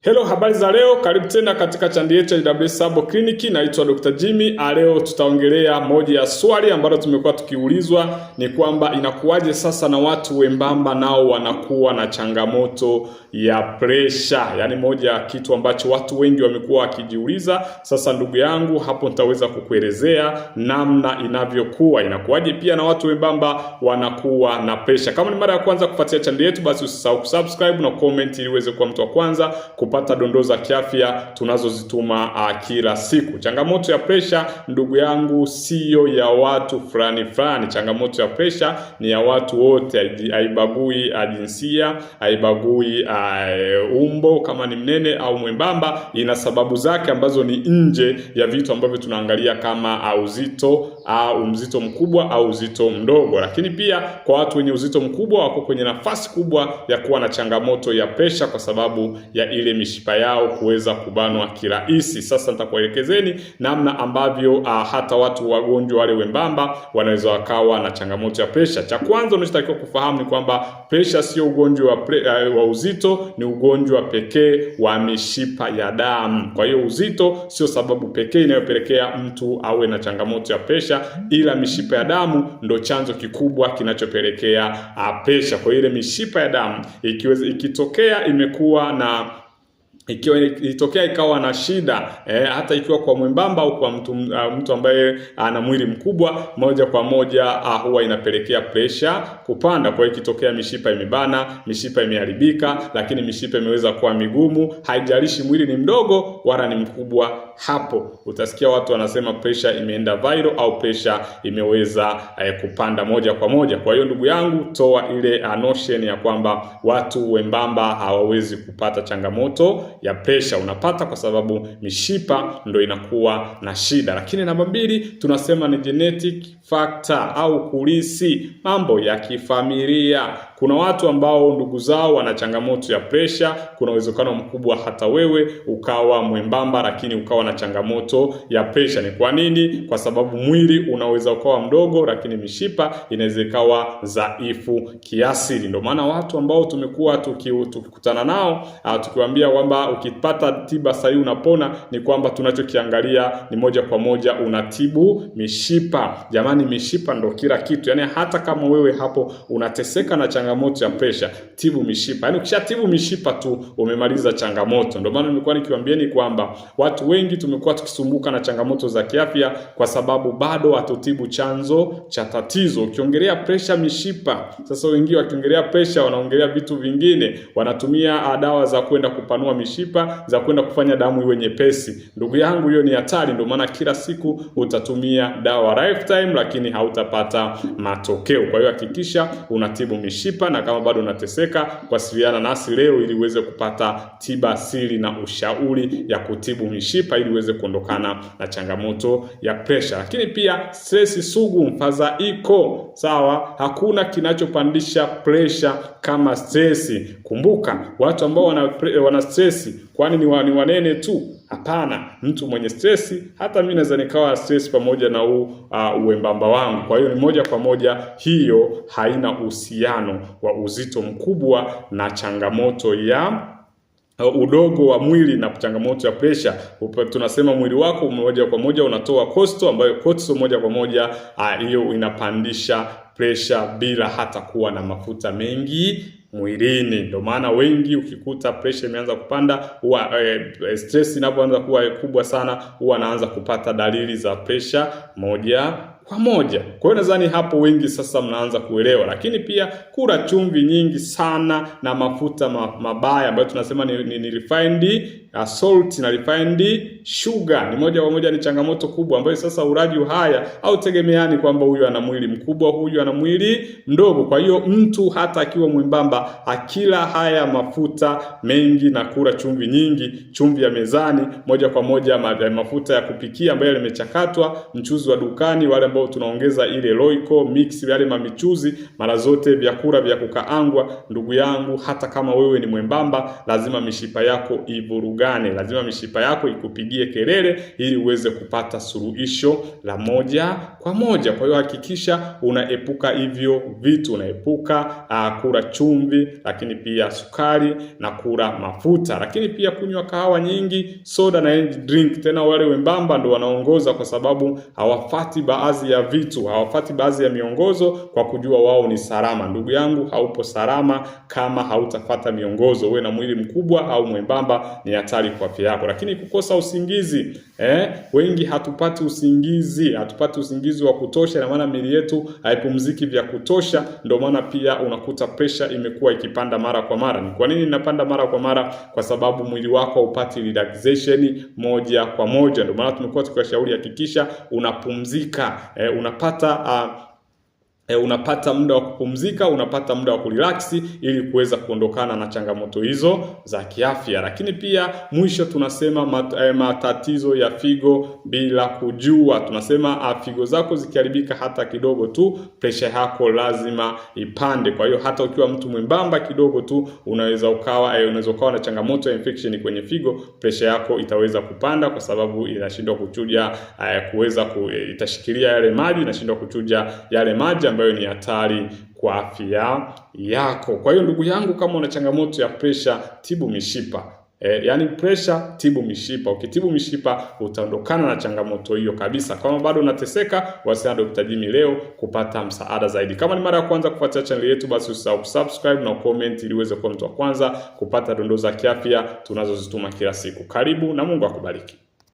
Hello, habari za leo. Karibu tena katika channel yetu ya JWS Herbal Clinic. Naitwa Dr. Jimmy. Leo tutaongelea moja ya swali ambalo tumekuwa tukiulizwa, ni kwamba inakuwaje sasa na watu wembamba nao wanakuwa na changamoto ya pressure. Yaani moja ya kitu ambacho watu wengi wamekuwa wakijiuliza. Sasa ndugu yangu, hapo nitaweza kukuelezea namna inavyokuwa. Inakuwaje pia na watu wembamba wanakuwa na pressure. Kama ni mara ya kwanza kufuatia channel yetu, basi usisahau kusubscribe na comment ili uweze kuwa mtu wa kwanza kupata dondoo za kiafya tunazozituma kila siku. Changamoto ya pressure ndugu yangu sio ya watu fulani. Changamoto ya pressure ni ya watu wote, haibagui jinsia, haibagui umbo, kama ni mnene au mwembamba. Ina sababu zake ambazo ni nje ya vitu ambavyo tunaangalia kama uzito au mzito mkubwa au uzito mdogo. Lakini pia kwa watu wenye uzito mkubwa wako kwenye nafasi kubwa ya kuwa na changamoto ya pressure kwa sababu ya ile mishipa yao kuweza kubanwa kirahisi. Sasa nitakuelekezeni namna ambavyo hata watu wagonjwa wale wembamba wanaweza wakawa na changamoto ya pressure. Cha kwanza unachotakiwa kufahamu ni kwamba pressure sio ugonjwa wa uzito, ni ugonjwa pekee wa mishipa ya damu. Kwa hiyo uzito sio sababu pekee inayopelekea mtu awe na changamoto ya pressure, ila mishipa ya damu ndo chanzo kikubwa kinachopelekea pressure. Kwa hiyo ile mishipa ya damu ikitokea imekuwa na itokea ikawa na shida, hata ikiwa kwa mwembamba au kwa mtu ambaye ana mwili mkubwa, moja kwa moja huwa inapelekea pressure kupanda. Kwa hiyo ikitokea mishipa imebana, mishipa imeharibika, lakini mishipa imeweza kuwa migumu, haijalishi mwili ni mdogo wala ni mkubwa, hapo utasikia watu wanasema pressure imeenda viral au pressure imeweza kupanda moja kwa moja. Kwa hiyo ndugu yangu, toa ile notion ya kwamba watu wembamba hawawezi kupata changamoto ya pressure. Unapata kwa sababu mishipa ndo inakuwa na shida. Lakini namba 2 tunasema ni genetic factor au kulisi, mambo ya kifamilia. Kuna watu ambao ndugu zao wana changamoto ya pressure. Kuna uwezekano mkubwa hata wewe ukawa mwembamba lakini ukawa na changamoto ya pressure. Ni kwa nini? Kwa sababu mwili unaweza ukawa mdogo lakini mishipa inaweza ikawa dhaifu kiasili. Ndio maana watu ambao tumekuwa tukikutana nao tukiwaambia kwamba ukipata tiba sahihi unapona, ni kwamba tunachokiangalia ni moja kwa moja unatibu mishipa. Jamani, mishipa ndo kila kitu. Yaani hata kama wewe hapo unateseka na changamoto ya pressure, tibu mishipa. Yaani ukishatibu mishipa tu umemaliza changamoto. Ndio maana nilikuwa nikiwaambieni kwamba watu wengi tumekuwa tukisumbuka na changamoto za kiafya kwa sababu bado hatutibu chanzo cha tatizo. Ukiongelea pressure mishipa, sasa wengi wakiongelea pressure wanaongelea vitu vingine, wanatumia dawa za kwenda kupanua mishipa, za kwenda kufanya damu iwe nyepesi. Ndugu yangu, hiyo ni hatari. Ndio maana kila siku utatumia dawa lifetime lakini hautapata matokeo. Kwa hiyo hakikisha unatibu mishipa, na kama bado unateseka, wasiliana nasi leo ili uweze kupata tiba asili na ushauri ya kutibu mishipa ili uweze kuondokana na changamoto ya pressure. Lakini pia stress sugu, mfadhaiko. Sawa, hakuna kinachopandisha pressure kama stress. Kumbuka, watu ambao wana stress kwani ni wanene tu? Hapana, mtu mwenye stress, hata mimi naweza nikawa stress pamoja na uembamba wangu. Kwa hiyo ni moja kwa moja, hiyo haina uhusiano wa uzito mkubwa na changamoto ya udogo wa mwili na changamoto ya pressure. Tunasema mwili wako moja kwa moja unatoa cortisol, ambayo cortisol moja kwa moja hiyo inapandisha pressure bila hata kuwa na mafuta mengi mwilini. Ndio maana wengi ukikuta pressure imeanza kupanda, huwa stress inapoanza kuwa kubwa sana, huwa anaanza kupata dalili za pressure moja kwa moja. Kwa hiyo nadhani hapo wengi sasa mnaanza kuelewa. Lakini pia kula chumvi nyingi sana na mafuta mabaya ambayo tunasema ni refined salt na refined sugar, ni moja kwa moja ni changamoto kubwa ambayo sasa ulaji haya au tegemeani kwamba huyu ana mwili mkubwa, huyu ana mwili mdogo. Kwa hiyo mtu hata akiwa mwembamba akila haya mafuta mengi na kula chumvi nyingi, chumvi ya mezani, moja kwa moja mafuta ya kupikia ambayo yamechakatwa, mchuzi wa dukani, wale ambao tunaongeza ile Royco mix, yale mamichuzi, mara zote vyakula vya kukaangwa, ndugu yangu, hata kama wewe ni mwembamba, lazima mishipa yako ivurugane, lazima mishipa yako ikupigie kelele ili uweze kupata suluhisho la moja kwa moja. Kwa hiyo hakikisha unaepuka hivyo vitu, unaepuka kula chumvi, lakini pia sukari na kula mafuta, lakini pia kunywa kahawa nyingi, soda na energy drink. Tena wale wembamba ndo wanaongoza kwa sababu hawafati baadhi ya vitu, hawafati baadhi ya miongozo kwa kujua wao ni salama. Ndugu yangu, haupo salama kama hautafata miongozo. Uwe na mwili mkubwa au mwembamba ni hatari kwa afya yako. Lakini kukosa usingizi, wengi hatupati usingizi wa kutosha, na maana miili yetu haipumziki vya kutosha. Ndio maana pia unakuta pressure imekuwa ikipanda mara kwa mara. Ni kwa nini inapanda mara kwa mara? Kwa sababu mwili wako haupati relaxation moja kwa moja. Ndio maana tumekuwa tukishauri hakikisha unapumzika, unapata muda wa kupumzika, unapata muda wa kurelax ili kuweza kuondokana na changamoto hizo za kiafya. Lakini pia mwisho tunasema matatizo ya figo bila kujua. Tunasema figo zako zikiharibika hata kidogo tu, pressure yako lazima ipande. Kwa hiyo hata ukiwa mtu mwembamba kidogo tu, unaweza ukawa na changamoto ya infection kwenye figo, pressure yako itaweza kupanda kwa sababu inashindwa kuchuja, itashikilia yale maji, inashindwa kuchuja yale maji ambayo ni hatari kwa afya yako. Kwa hiyo ndugu yangu, kama una changamoto ya pressure, tibu mishipa. Yani pressure, tibu mishipa. Ukitibu mishipa utaondokana na changamoto hiyo kabisa. Kama bado unateseka, wasiliana na Dr. Jimmy leo kupata msaada zaidi. Kama ni mara ya kwanza kufuatia channel yetu, basi usisahau subscribe na comment ili uweze kuwa mtu wa kwanza kupata dondoo za kiafya tunazozituma kila siku. Karibu na Mungu akubariki.